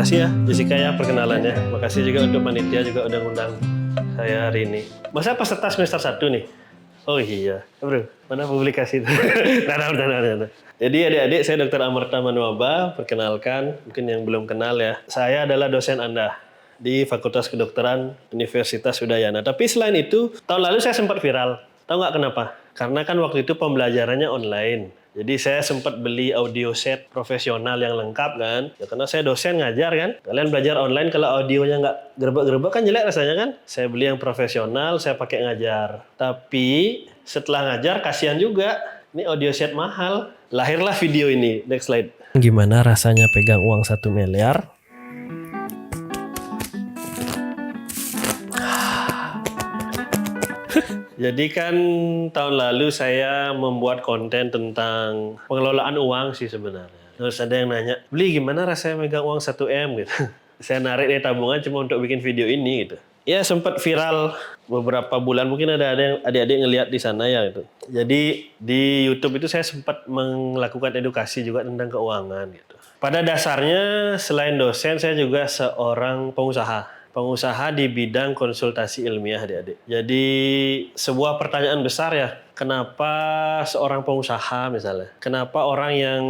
Makasih ya Jessica ya perkenalannya. Makasih juga untuk panitia juga udah ngundang saya hari ini. Masa peserta semester 1 nih? Oh iya, bro, mana publikasi itu? Nah. Jadi adik-adik, saya Dr. Amarta Manuaba, perkenalkan, mungkin yang belum kenal ya. Saya adalah dosen Anda di Fakultas Kedokteran Universitas Udayana. Tapi selain itu, tahun lalu saya sempat viral. Tahu nggak kenapa? Karena kan waktu itu pembelajarannya online. Jadi saya sempat beli audio set profesional yang lengkap kan. Ya karena saya dosen ngajar kan. Kalian belajar online kalau audionya nggak gerebek-gerebek kan jelek rasanya kan. Saya beli yang profesional, saya pakai ngajar. Tapi setelah ngajar kasihan juga. Ini audio set mahal. Lahirlah video ini. Next slide. Gimana rasanya pegang uang 1 miliar? Jadi kan tahun lalu saya membuat konten tentang pengelolaan uang sih sebenarnya. Terus ada yang nanya, beli gimana rasanya megang uang 1M gitu. Saya narik dari tabungan cuma untuk bikin video ini gitu. Ya sempat viral beberapa bulan, mungkin ada yang adik-adik ngelihat di sana ya gitu. Jadi di YouTube itu saya sempat melakukan edukasi juga tentang keuangan gitu. Pada dasarnya selain dosen saya juga seorang pengusaha di bidang konsultasi ilmiah adik-adik. Jadi sebuah pertanyaan besar ya, kenapa seorang pengusaha misalnya, kenapa orang yang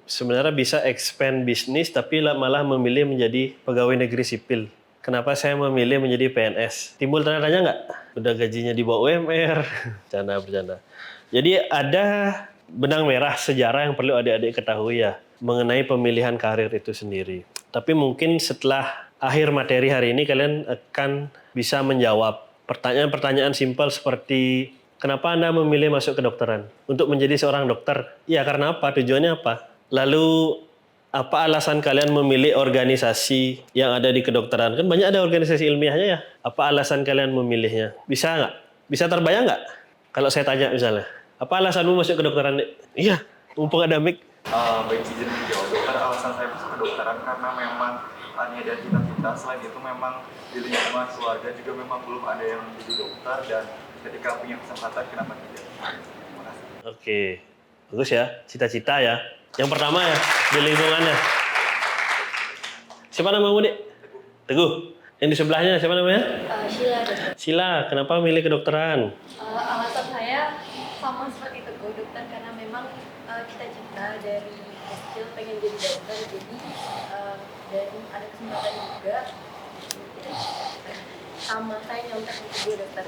sebenarnya bisa expand bisnis tapi malah memilih menjadi pegawai negeri sipil? Kenapa saya memilih menjadi PNS? Timbul tanda tanya nggak? Udah gajinya di bawah UMR, bercanda. Jadi ada benang merah sejarah yang perlu adik-adik ketahui ya, mengenai pemilihan karir itu sendiri. Tapi mungkin setelah akhir materi hari ini kalian akan bisa menjawab pertanyaan-pertanyaan simpel seperti kenapa Anda memilih masuk kedokteran? Untuk menjadi seorang dokter? Ya karena apa? Tujuannya apa? Lalu apa alasan kalian memilih organisasi yang ada di kedokteran? Kan banyak ada organisasi ilmiahnya ya. Apa alasan kalian memilihnya? Bisa nggak? Bisa terbayang nggak? Kalau saya tanya misalnya, apa alasanmu masuk kedokteran? Iya, mumpung ada mic. Baik izin menjawab dokter, alasan saya masuk kedokteran karena memang hanya dan cita-cita. Selain itu memang di lingkungan keluarga juga memang belum ada yang menjadi dokter dan ketika punya kesempatan kenapa tidak? Terima kasih. Oke, bagus ya, cita-cita ya. Yang pertama ya di lingkungannya. Siapa namamu Dek? Teguh. Yang di sebelahnya siapa namanya? Sheila. Sila. Kenapa milih kedokteran? Alasan saya sama seperti Teguh, dokter, karena memang cita-cita dari kecil pengen jadi dokter, jadi dan ada kesempatan juga sama saya nyontek di Teguh dokter.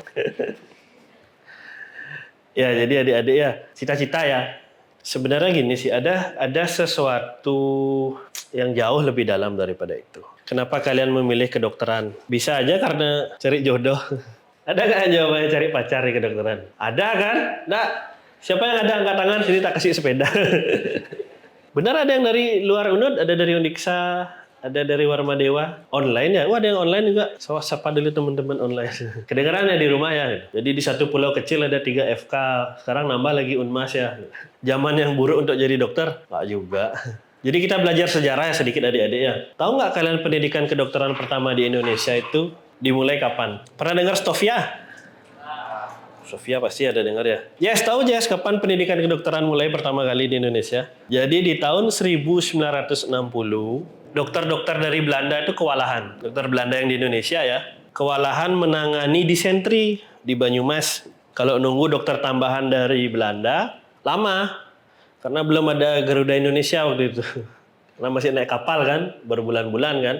Ya, jadi adik-adik ya, cita-cita ya. Sebenarnya gini sih, ada sesuatu yang jauh lebih dalam daripada itu. Kenapa kalian memilih kedokteran? Bisa aja karena cari jodoh. Ada nggak jawabannya cari pacar di kedokteran? Ada kan? Nggak. Siapa yang ada angkat tangan? Sini tak kasih sepeda. Benar ada yang dari luar UNUD, ada dari Undiksa, ada dari Warmadewa. Online ya? Wah ada yang online juga. Sapa dulu teman-teman online. Kedengaran ya di rumah ya. Jadi di satu pulau kecil ada 3 FK. Sekarang nambah lagi Unmas ya. Zaman yang buruk untuk jadi dokter? Nggak juga. Jadi kita belajar sejarah ya sedikit adik-adik ya. Tahu nggak kalian pendidikan kedokteran pertama di Indonesia itu dimulai kapan? Pernah dengar Sofia? Sofia pasti ada dengar ya. Yes, tahu Jess kapan pendidikan kedokteran mulai pertama kali di Indonesia? Jadi di tahun 1960, dokter-dokter dari Belanda itu kewalahan. Dokter Belanda yang di Indonesia ya. Kewalahan menangani disentri di Banyumas. Kalau nunggu dokter tambahan dari Belanda, lama. Karena belum ada Garuda Indonesia waktu itu. Karena masih naik kapal kan, berbulan-bulan kan.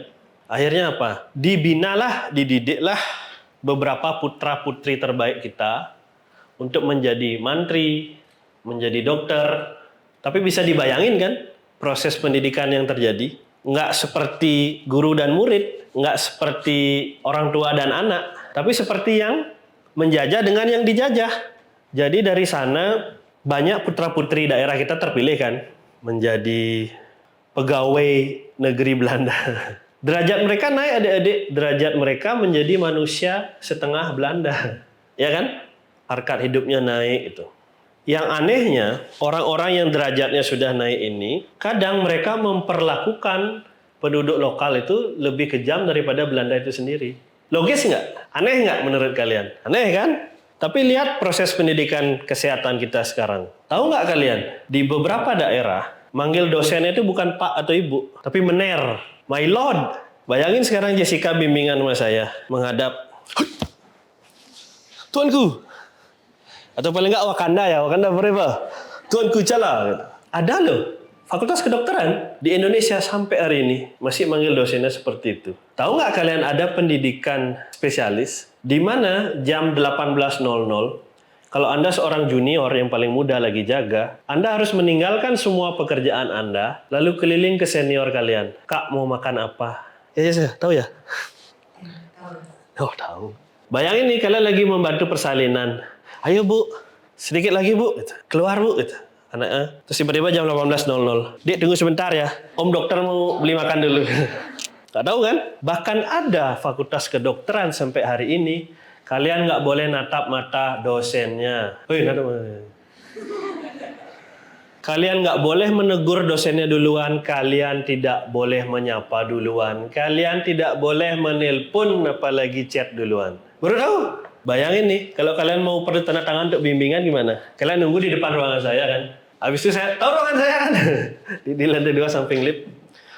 Akhirnya apa? Dibinalah, dididiklah beberapa putra-putri terbaik kita untuk menjadi mantri, menjadi dokter. Tapi bisa dibayangin kan proses pendidikan yang terjadi? Nggak seperti guru dan murid, nggak seperti orang tua dan anak, tapi seperti yang menjajah dengan yang dijajah. Jadi dari sana banyak putra-putri daerah kita terpilih kan menjadi pegawai negeri Belanda. Derajat mereka naik adik-adik, derajat mereka menjadi manusia setengah Belanda. Ya kan? Harkat hidupnya naik itu. Yang anehnya, orang-orang yang derajatnya sudah naik ini, kadang mereka memperlakukan penduduk lokal itu lebih kejam daripada Belanda itu sendiri. Logis nggak? Aneh nggak menurut kalian? Aneh kan? Tapi lihat proses pendidikan kesehatan kita sekarang. Tahu nggak kalian? Di beberapa daerah, manggil dosennya itu bukan Pak atau Ibu, tapi mener. My Lord, bayangin sekarang Jessica bimbingan sama saya menghadap Tuanku. Atau paling enggak Wakanda ya, Wakanda forever. Tuanku Cala. Ada loh. Fakultas Kedokteran di Indonesia sampai hari ini masih manggil dosennya seperti itu. Tahu nggak kalian ada pendidikan spesialis di mana jam 18.00 kalau Anda seorang junior yang paling muda lagi jaga, Anda harus meninggalkan semua pekerjaan Anda lalu keliling ke senior kalian. Kak, mau makan apa? Ya, tahu ya? Oh, tahu. Bayangin nih kalian lagi membantu persalinan. Ayo Bu, sedikit lagi Bu. Keluar Bu. Anaknya. Terus tiba-tiba jam 18.00. Dek, tunggu sebentar ya. Om dokter mau beli makan dulu. Gak tahu kan? Bahkan ada fakultas kedokteran sampai hari ini. Kalian nggak boleh natap mata dosennya. Kalian nggak boleh menegur dosennya duluan. Kalian tidak boleh menyapa duluan. Kalian tidak boleh menelpon apalagi chat duluan. Baru tahu? Bayangin nih, kalau kalian mau perlu tanda tangan untuk bimbingan gimana? Kalian nunggu di depan ruangan saya kan? Habis itu saya, tahu ruangan saya kan? di lantai 2 samping lift.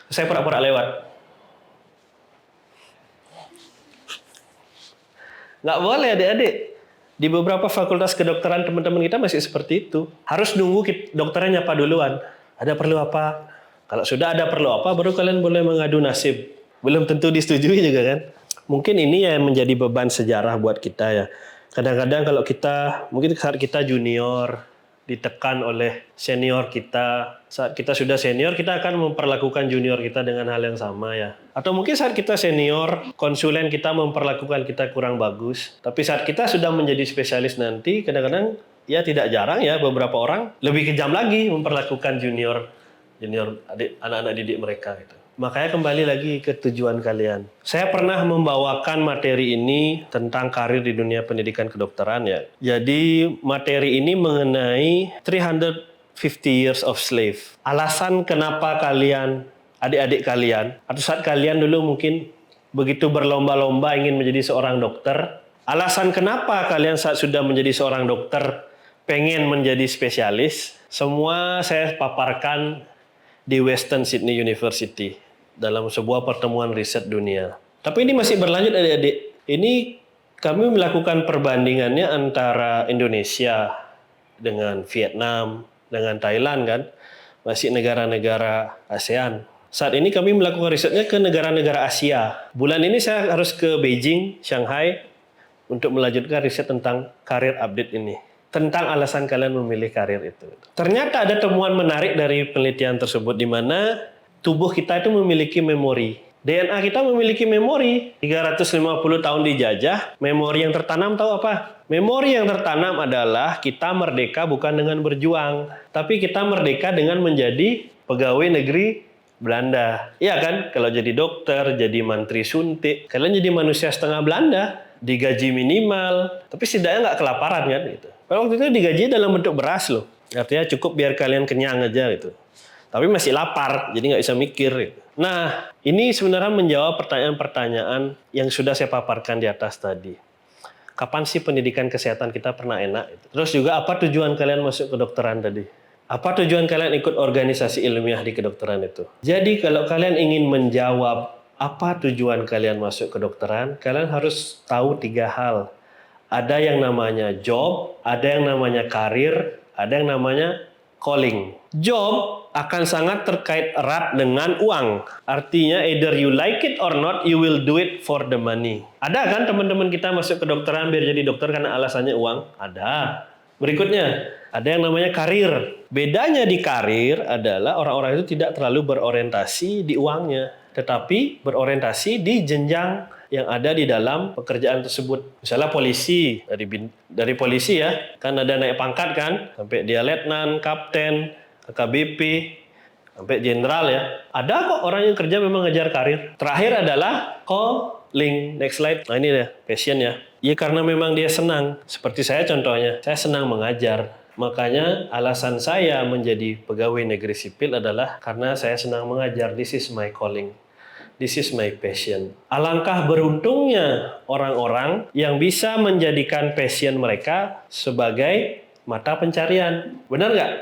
Saya pura-pura lewat. Nggak boleh adik-adik. Di beberapa fakultas kedokteran teman-teman kita masih seperti itu. Harus nunggu dokternya nyapa duluan. Ada perlu apa? Kalau sudah ada perlu apa, baru kalian boleh mengadu nasib. Belum tentu disetujui juga kan? Mungkin ini yang menjadi beban sejarah buat kita ya. Kadang-kadang kalau kita, mungkin saat kita junior, ditekan oleh senior kita. Saat kita sudah senior, kita akan memperlakukan junior kita dengan hal yang sama ya. Atau mungkin saat kita senior, konsulen kita memperlakukan kita kurang bagus. Tapi saat kita sudah menjadi spesialis nanti, kadang-kadang ya tidak jarang ya beberapa orang lebih kejam lagi memperlakukan junior anak-anak didik mereka gitu. Makanya kembali lagi ke tujuan kalian. Saya pernah membawakan materi ini tentang karir di dunia pendidikan kedokteran ya. Jadi materi ini mengenai 350 years of slave. Alasan kenapa kalian, adik-adik kalian, atau saat kalian dulu mungkin begitu berlomba-lomba ingin menjadi seorang dokter. Alasan kenapa kalian saat sudah menjadi seorang dokter pengen menjadi spesialis. Semua saya paparkan di Western Sydney University dalam sebuah pertemuan riset dunia. Tapi ini masih berlanjut adik-adik. Ini kami melakukan perbandingannya antara Indonesia dengan Vietnam, dengan Thailand kan. Masih negara-negara ASEAN. Saat ini kami melakukan risetnya ke negara-negara Asia. Bulan ini saya harus ke Beijing, Shanghai untuk melanjutkan riset tentang karir update ini. Tentang alasan kalian memilih karir itu. Ternyata ada temuan menarik dari penelitian tersebut di mana tubuh kita itu memiliki memori. DNA kita memiliki memori. 350 tahun dijajah, memori yang tertanam tahu apa? Memori yang tertanam adalah kita merdeka bukan dengan berjuang, tapi kita merdeka dengan menjadi pegawai negeri Belanda. Iya kan? Kalau jadi dokter, jadi mantri suntik, kalian jadi manusia setengah Belanda, digaji minimal, tapi setidaknya nggak kelaparan kan gitu. Waktu itu digaji dalam bentuk beras loh. Artinya cukup biar kalian kenyang aja gitu. Tapi masih lapar, jadi nggak bisa mikir. Gitu. Nah, ini sebenarnya menjawab pertanyaan-pertanyaan yang sudah saya paparkan di atas tadi. Kapan sih pendidikan kesehatan kita pernah enak? Gitu. Terus juga apa tujuan kalian masuk kedokteran tadi? Apa tujuan kalian ikut organisasi ilmiah di kedokteran itu? Jadi kalau kalian ingin menjawab apa tujuan kalian masuk kedokteran, kalian harus tahu 3 hal. Ada yang namanya job, ada yang namanya karir, ada yang namanya calling. Job akan sangat terkait erat dengan uang. Artinya either you like it or not, you will do it for the money. Ada kan teman-teman kita masuk kedokteran biar jadi dokter karena alasannya uang? Ada. Berikutnya, ada yang namanya karir. Bedanya di karir adalah orang-orang itu tidak terlalu berorientasi di uangnya, tetapi berorientasi di jenjang yang ada di dalam pekerjaan tersebut. Misalnya polisi, dari polisi ya, kan ada naik pangkat kan, sampai dia letnan, kapten, AKBP, sampai jenderal ya. Ada kok orang yang kerja memang ngejar karir. Terakhir adalah calling. Next slide. Nah ini deh, passion ya. Ya karena memang dia senang. Seperti saya contohnya, saya senang mengajar. Makanya alasan saya menjadi pegawai negeri sipil adalah karena saya senang mengajar. This is my calling. This is my passion. Alangkah beruntungnya orang-orang yang bisa menjadikan passion mereka sebagai mata pencarian. Benar nggak?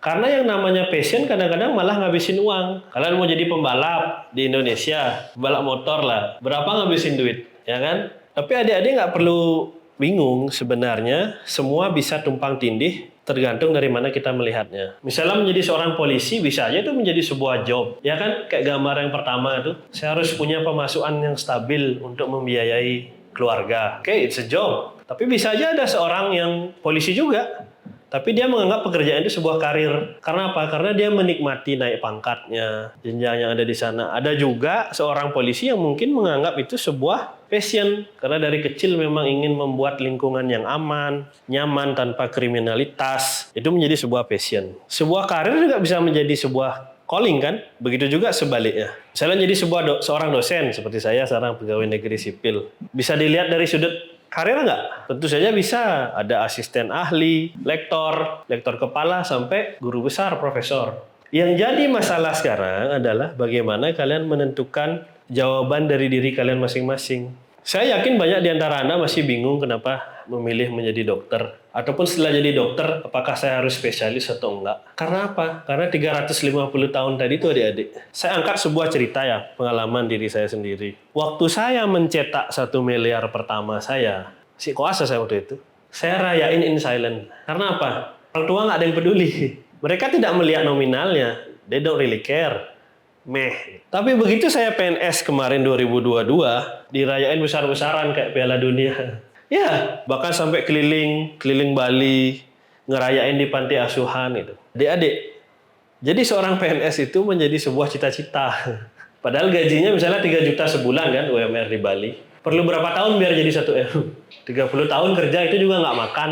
Karena yang namanya passion kadang-kadang malah ngabisin uang. Kalian mau jadi pembalap di Indonesia, pembalap motor lah, berapa ngabisin duit, ya kan? Tapi adik-adik nggak perlu bingung sebenarnya, semua bisa tumpang tindih tergantung dari mana kita melihatnya. Misalnya menjadi seorang polisi bisa aja itu menjadi sebuah job, ya kan? Kayak gambar yang pertama itu, saya harus punya pemasukan yang stabil untuk membiayai keluarga. Oke, it's a job. Tapi bisa aja ada seorang yang polisi juga, tapi dia menganggap pekerjaan itu sebuah karir. Karena apa? Karena dia menikmati naik pangkatnya, jenjang yang ada di sana. Ada juga seorang polisi yang mungkin menganggap itu sebuah passion. Karena dari kecil memang ingin membuat lingkungan yang aman, nyaman, tanpa kriminalitas. Itu menjadi sebuah passion. Sebuah karir juga bisa menjadi sebuah calling kan? Begitu juga sebaliknya. Misalnya jadi seorang dosen, seperti saya seorang pegawai negeri sipil. Bisa dilihat dari sudut karir nggak? Tentu saja bisa. Ada asisten ahli, lektor kepala, sampai guru besar, profesor. Yang jadi masalah sekarang adalah bagaimana kalian menentukan jawaban dari diri kalian masing-masing. Saya yakin banyak di antara Anda masih bingung kenapa memilih menjadi dokter. Ataupun setelah jadi dokter, apakah saya harus spesialis atau enggak. Karena apa? Karena 350 tahun tadi itu adik-adik. Saya angkat sebuah cerita ya, pengalaman diri saya sendiri. Waktu saya mencetak 1 miliar pertama saya, si koasa saya waktu itu, saya rayain in silent. Karena apa? Orang tua nggak ada yang peduli. Mereka tidak melihat nominalnya. They don't really care. Tapi begitu saya PNS kemarin 2022, dirayain besar-besaran kayak Piala Dunia. Ya, bahkan sampai keliling Bali, ngerayain di panti asuhan itu. Adik-adik, jadi seorang PNS itu menjadi sebuah cita-cita. Padahal gajinya misalnya 3 juta sebulan kan UMR di Bali. Perlu berapa tahun biar jadi 1 M? 30 tahun kerja itu juga nggak makan.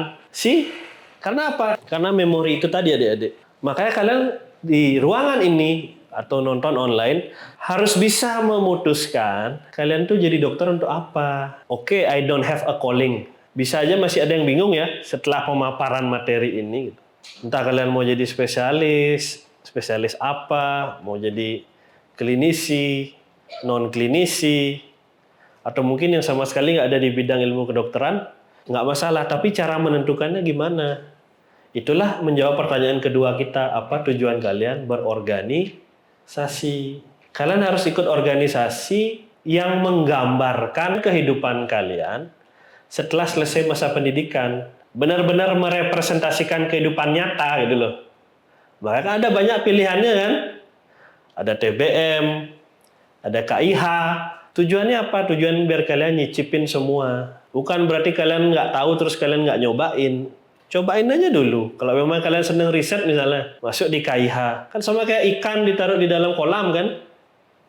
Karena apa? Karena memori itu tadi adik-adik. Makanya kalian di ruangan ini atau nonton online harus bisa memutuskan kalian tuh jadi dokter untuk apa. Oke, I don't have a calling. Bisa aja masih ada yang bingung ya setelah pemaparan materi ini. Entah kalian mau jadi spesialis apa, mau jadi klinisi, non klinisi, atau mungkin yang sama sekali nggak ada di bidang ilmu kedokteran, nggak masalah. Tapi cara menentukannya gimana? Itulah menjawab pertanyaan kedua kita, apa tujuan kalian berorganisasi? Kalian harus ikut organisasi yang menggambarkan kehidupan kalian setelah selesai masa pendidikan. Benar-benar merepresentasikan kehidupan nyata gitu loh. Bahkan ada banyak pilihannya kan. Ada TBM, ada KIH. Tujuannya apa? Tujuan biar kalian nyicipin semua. Bukan berarti kalian nggak tahu terus kalian nggak nyobain. Cobain aja dulu. Kalau memang kalian seneng riset misalnya, masuk di KIH. Kan sama kayak ikan ditaruh di dalam kolam kan.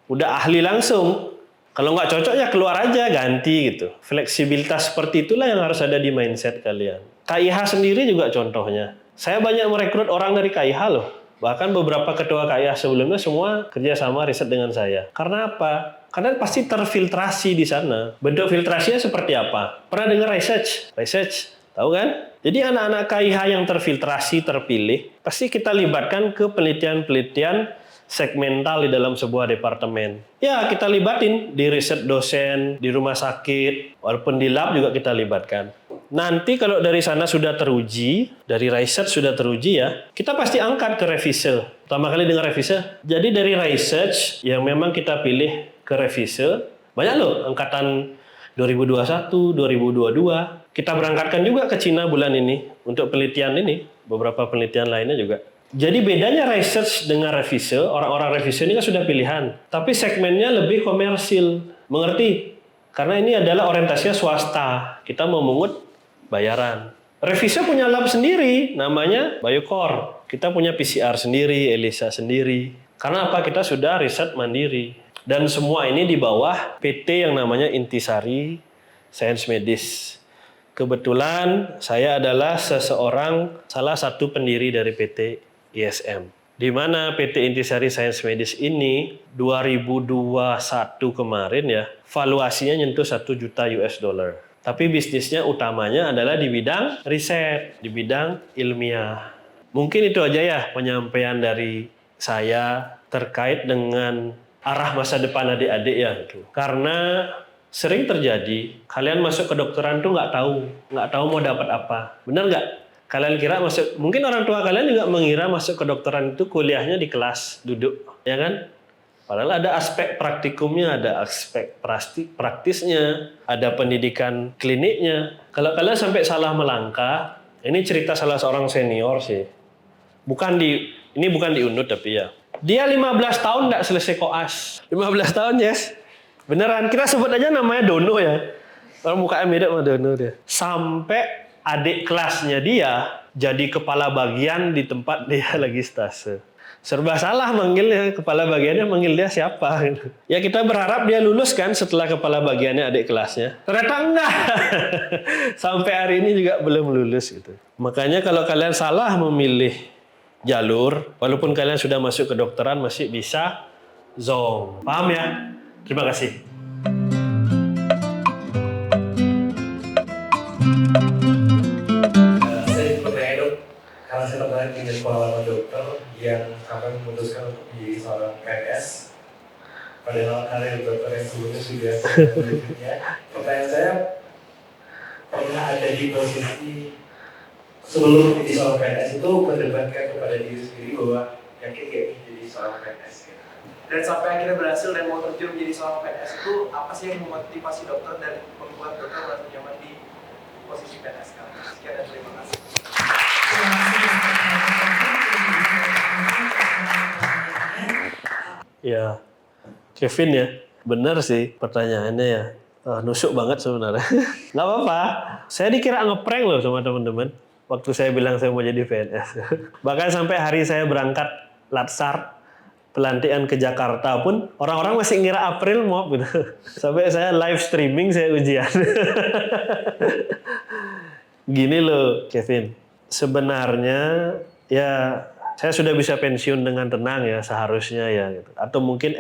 Udah ahli langsung. Kalau nggak cocok ya keluar aja, ganti gitu. Fleksibilitas seperti itulah yang harus ada di mindset kalian. KIH sendiri juga contohnya. Saya banyak merekrut orang dari KIH loh. Bahkan beberapa ketua KIH sebelumnya semua kerjasama riset dengan saya. Karena apa? Karena pasti terfiltrasi di sana. Bentuk filtrasinya seperti apa? Pernah dengar research? Tahu kan? Jadi anak-anak KIH yang terfiltrasi, terpilih, pasti kita libatkan ke penelitian-penelitian segmental di dalam sebuah departemen. Ya, kita libatin di riset dosen, di rumah sakit, walaupun di lab juga kita libatkan. Nanti kalau dari sana sudah teruji, dari research sudah teruji ya, kita pasti angkat ke revise. Pertama kali dengar revise. Jadi dari research yang memang kita pilih ke revise, banyak loh angkatan 2021, 2022. Kita berangkatkan juga ke Cina bulan ini untuk penelitian ini, beberapa penelitian lainnya juga. Jadi bedanya research dengan revise, orang-orang revise ini kan sudah pilihan, tapi segmennya lebih komersil. Mengerti? Karena ini adalah orientasinya swasta. Kita memungut bayaran. Revise punya lab sendiri, namanya Biocore. Kita punya PCR sendiri, ELISA sendiri. Karena apa? Kita sudah riset mandiri. Dan semua ini di bawah PT yang namanya Intisari Sains Medis. Kebetulan saya adalah salah satu pendiri dari PT ISM. Di mana PT Intisari Sains Medis ini 2021 kemarin ya, valuasinya nyentuh 1 juta US dollar. Tapi bisnisnya utamanya adalah di bidang riset, di bidang ilmiah. Mungkin itu aja ya penyampaian dari saya terkait dengan arah masa depan adik-adik ya. Karena sering terjadi, kalian masuk ke kedokteran tuh nggak tahu mau dapat apa. Benar nggak? Kalian kira masuk, mungkin orang tua kalian juga mengira masuk kedokteran itu kuliahnya di kelas duduk, ya kan? Padahal ada aspek praktikumnya, ada aspek praktisnya, ada pendidikan kliniknya. Kalau kalian sampai salah melangkah, ini cerita salah seorang senior sih. Ini bukan di UNUD tapi ya. Dia 15 tahun nggak selesai koas. 15 tahun, yes. Beneran, kita sebut aja namanya Dono ya. Orang mukanya mirip sama Dono dia. Sampai adik kelasnya dia jadi kepala bagian di tempat dia lagi stase. Serba salah manggilnya, kepala bagiannya manggil dia siapa gitu. Ya kita berharap dia lulus kan setelah kepala bagiannya adik kelasnya. Ternyata enggak. Sampai hari ini juga belum lulus gitu. Makanya kalau kalian salah memilih jalur, walaupun kalian sudah masuk ke kedokteran masih bisa zong. Paham ya? Terima kasih. Saya pertanyaan dong, karena saya tertarik dengan pengalaman dokter yang akan memutuskan untuk menjadi seorang PNS. Padahal karir dokter yang sebelumnya sudah berikutnya. Pertanyaan saya, pernah ada di posisi sebelum menjadi seorang PNS itu mendebatkan kepada diri sendiri bahwa yakin gak menjadi seorang PNS gitu. Dan sampai akhirnya berhasil dan mau terjun menjadi seorang PNS itu apa sih yang memotivasi dokter dan membuat dokter merasa nyaman di posisi PNS sekarang? Sekian dan terima kasih. Ya, Kevin ya, benar sih pertanyaannya ya. Nusuk banget sebenarnya. Nggak apa-apa, saya dikira ngeprank loh sama teman-teman. Waktu saya bilang saya mau jadi PNS. Bahkan sampai hari saya berangkat Latsar, pelantikan ke Jakarta pun, orang-orang masih ngira April mau gitu. Sampai saya live streaming, saya ujian. Gini loh, Kevin. Sebenarnya ya saya sudah bisa pensiun dengan tenang ya seharusnya ya gitu. Atau mungkin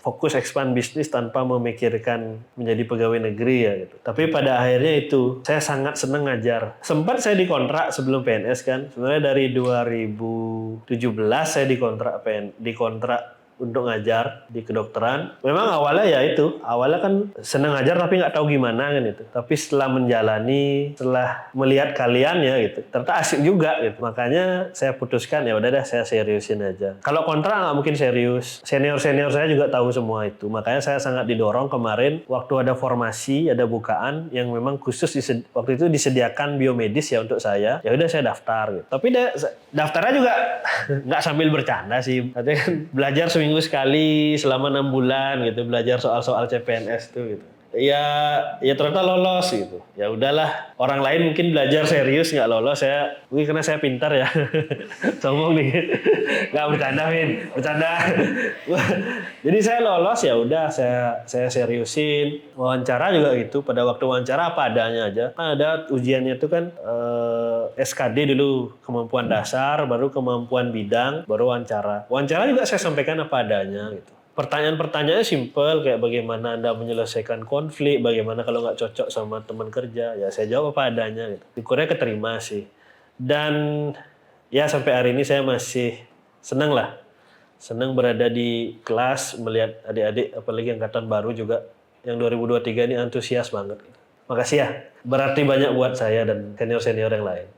fokus expand bisnis tanpa memikirkan menjadi pegawai negeri ya gitu. Tapi pada akhirnya itu saya sangat senang ngajar. Sempat saya dikontrak sebelum PNS kan. Sebenarnya dari 2017 saya dikontrak untuk ngajar di kedokteran. Memang awalnya kan senang ngajar tapi nggak tahu gimana kan itu. Tapi setelah melihat kalian ya gitu, ternyata asik juga gitu. Makanya saya putuskan ya udah deh saya seriusin aja. Kalau kontrak nggak mungkin serius. Senior saya juga tahu semua itu. Makanya saya sangat didorong kemarin waktu ada formasi, ada bukaan yang memang khusus waktu itu disediakan biomedis ya untuk saya. Ya udah saya daftar gitu. Tapi daftarnya juga nggak sambil bercanda sih. Artinya kan belajar seminggu sekali selama 6 bulan gitu, belajar soal-soal CPNS tuh gitu. Ya ternyata lolos gitu. Ya udahlah, orang lain mungkin belajar serius nggak lolos, karena saya pintar ya. Sombong nih. Nggak bercanda, bercanda. Jadi saya lolos ya udah saya seriusin. Wawancara juga gitu. Pada waktu wawancara apa adanya aja. Kan ada ujiannya itu kan SKD dulu, kemampuan dasar, baru kemampuan bidang, baru wawancara. Wawancara juga saya sampaikan apa adanya gitu. Pertanyaan-pertanyaannya simpel, kayak bagaimana Anda menyelesaikan konflik, bagaimana kalau nggak cocok sama teman kerja, ya saya jawab apa adanya gitu. Syukurnya keterima sih. Dan ya sampai hari ini saya masih senang berada di kelas, melihat adik-adik, apalagi angkatan baru juga, yang 2023 ini antusias banget. Makasih ya, berarti banyak buat saya dan senior-senior yang lain.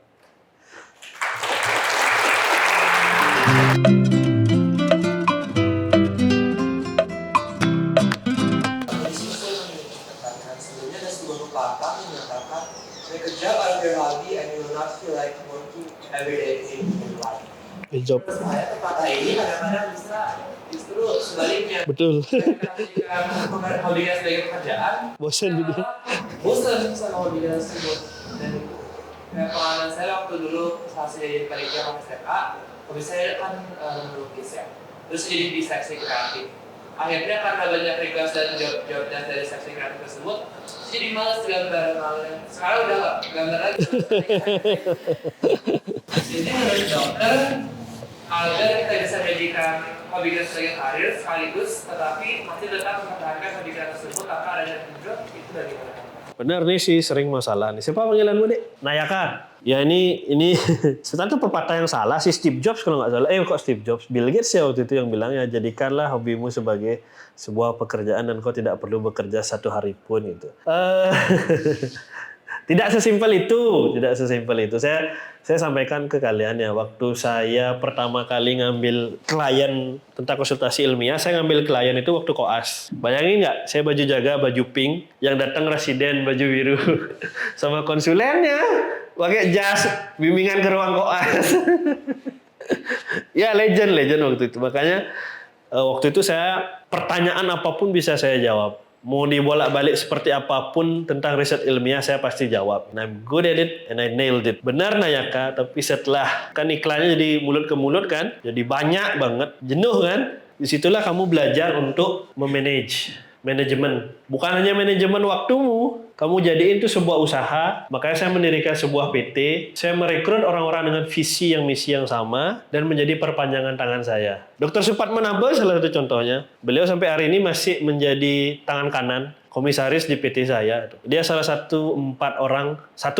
Job. Saya kata ini kadang-kadang bisa justru sebaliknya. Betul. Ketika hobinya sebagai pekerjaan, Bosan gitu. Bosan sama hobinya tersebut. Dan pengalaman saya waktu dulu saat saya jadi panitia SMK, hobi saya kan melukis ya. Terus jadi di seksi kreatif. Akhirnya karena banyak request dan jawab dari seksi kreatif tersebut, jadi malas gambar. Sekarang udah nggak gambar lagi. Jadi menurut dokter, agar kita bisa menjadikan hobi kita sebagai karir sekaligus, tetapi masih tetap mempertahankan hobi kita tersebut tanpa adanya tujuan, itu dari mana? Benar nih sih, sering masalah nih. Siapa panggilanmu, Dek? Nayaka. Ya ini sebenarnya pepatah yang salah sih, Steve Jobs kalau nggak salah. Kok Steve Jobs? Bill Gates ya waktu itu yang bilang ya, jadikanlah hobimu sebagai sebuah pekerjaan dan kau tidak perlu bekerja satu hari pun gitu. Tidak sesimpel itu, tidak sesimpel itu. Saya sampaikan ke kalian ya, waktu saya pertama kali ngambil klien tentang konsultasi ilmiah, saya ngambil klien itu waktu koas. Bayangin nggak, saya baju jaga, baju pink, yang datang residen baju biru, sama konsulennya pakai jas, bimbingan ke ruang koas. Ya legend waktu itu. Makanya waktu itu saya pertanyaan apapun bisa saya jawab. Mau dibolak-balik seperti apapun tentang riset ilmiah saya pasti jawab. And I'm good at it and I nailed it. Benar Nayaka, tapi setelah kan iklannya jadi mulut ke mulut kan, jadi banyak banget, jenuh kan. Disitulah kamu belajar untuk memanage, manajemen. Bukan hanya manajemen waktumu, kamu jadiin itu sebuah usaha. Makanya saya mendirikan sebuah PT. Saya merekrut orang-orang dengan visi yang misi yang sama dan menjadi perpanjangan tangan saya. Dr. Supatman Abbas salah satu contohnya. Beliau sampai hari ini masih menjadi tangan kanan komisaris di PT saya. Dia salah satu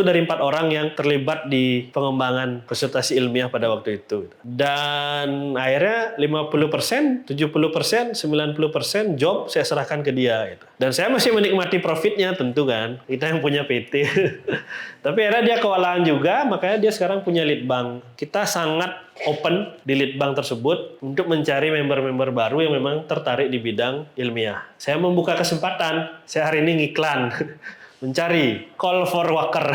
dari 4 orang yang terlibat di pengembangan konsultasi ilmiah pada waktu itu. Dan akhirnya 50%, 70%, 90% job saya serahkan ke dia. Dan saya masih menikmati profitnya tentu kan. Kita yang punya PT. Tapi akhirnya dia kewalahan juga, makanya dia sekarang punya lead bank. Kita sangat open di lead bank tersebut untuk mencari member-member baru yang memang tertarik di bidang ilmiah. Saya membuka kesempatan, saya hari ini ngiklan, mencari call for worker,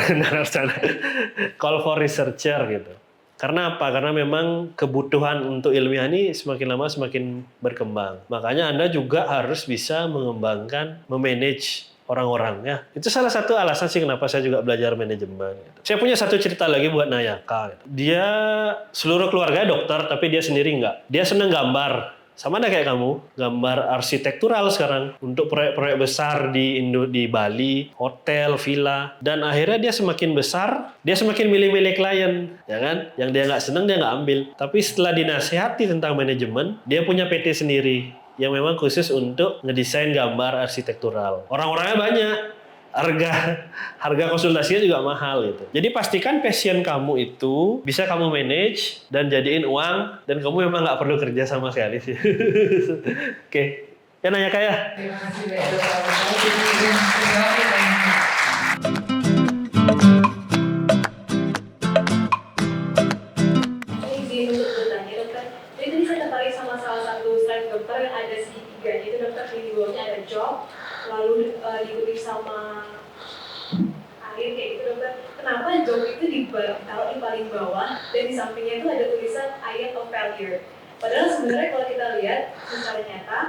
call for researcher gitu. Karena apa? Karena memang kebutuhan untuk ilmiah ini semakin lama semakin berkembang. Makanya Anda juga harus bisa mengembangkan, memanage orang-orang ya. Itu salah satu alasan sih kenapa saya juga belajar manajemen gitu. Saya punya satu cerita lagi buat Nayaka gitu. Dia seluruh keluarga dokter tapi dia sendiri enggak. Dia senang gambar. Sama ada kayak kamu, gambar arsitektural sekarang untuk proyek-proyek besar di Bali, hotel, villa, dan akhirnya dia semakin besar, dia semakin milih-milih klien, ya kan? Yang dia nggak senang dia nggak ambil. Tapi setelah dinasihati tentang manajemen, dia punya PT sendiri yang memang khusus untuk ngedesain gambar arsitektural. Orang-orangnya banyak, harga konsultasinya juga mahal gitu. Jadi pastikan passion kamu itu bisa kamu manage dan jadiin uang dan kamu memang nggak perlu kerja sama sekali sih. Oke, ya nanya kaya. Terima kasih banyak. Izin untuk bertanya dokter. Jadi tadi saya tertarik sama salah satu slide dokter yang ada segitiga itu dokter, di bawahnya ada job, lalu diikuti sama karir kayak gitu dokter. Kenapa job itu ditaruh di paling bawah dan di sampingnya itu ada tulisan I am a failure. Padahal sebenarnya kalau kita lihat secara nyata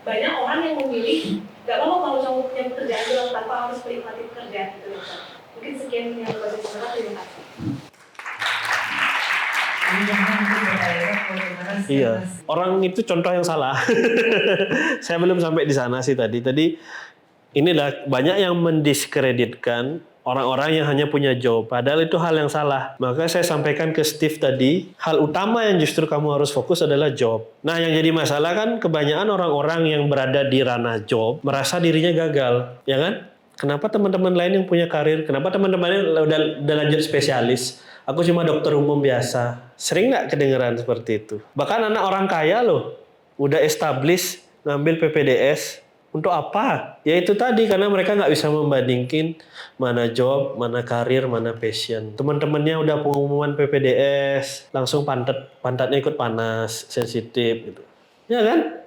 banyak orang yang memilih gak apa-apa kalau kamu punya pekerjaan doang tanpa harus menikmati pekerjaan itu dokter. Mungkin sekian yang dapat saya sampaikan. Terima kasih. Iya, orang itu contoh yang salah. Saya belum sampai di sana sih tadi. Inilah banyak yang mendiskreditkan orang-orang yang hanya punya job. Padahal itu hal yang salah. Maka saya sampaikan ke Steve tadi, hal utama yang justru kamu harus fokus adalah job. Nah, yang jadi masalah kan kebanyakan orang-orang yang berada di ranah job merasa dirinya gagal, ya kan? Kenapa teman-teman lain yang punya karir? Kenapa teman-teman udah lanjut spesialis? Aku cuma dokter umum biasa. Sering nggak kedengeran seperti itu? Bahkan anak orang kaya loh, udah establish ngambil PPDS. Untuk apa? Ya itu tadi, karena mereka nggak bisa membandingkan mana job, mana karir, mana passion. Teman-temannya udah pengumuman PPDS, langsung pantatnya ikut panas, sensitif gitu. Ya kan?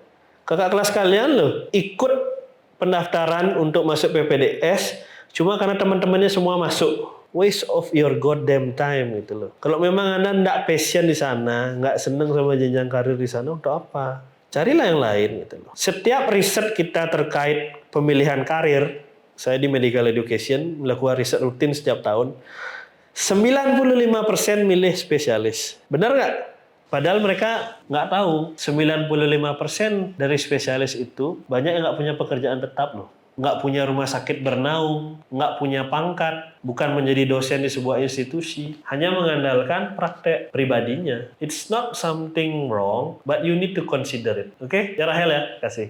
Kakak kelas kalian loh, ikut pendaftaran untuk masuk PPDS, cuma karena teman-temannya semua masuk. Waste of your goddamn time gitu loh. Kalau memang Anda nggak passion di sana, nggak seneng sama jenjang karir di sana, untuk apa? Carilah yang lain gitu loh. Setiap riset kita terkait pemilihan karir, saya di medical education melakukan riset rutin setiap tahun, 95% milih spesialis. Benar nggak? Padahal mereka nggak tahu 95% dari spesialis itu banyak yang nggak punya pekerjaan tetap loh. Nggak punya rumah sakit bernaung, nggak punya pangkat, bukan menjadi dosen di sebuah institusi, hanya mengandalkan praktek pribadinya. It's not something wrong, but you need to consider it. Oke? Ya Rahel ya, kasih.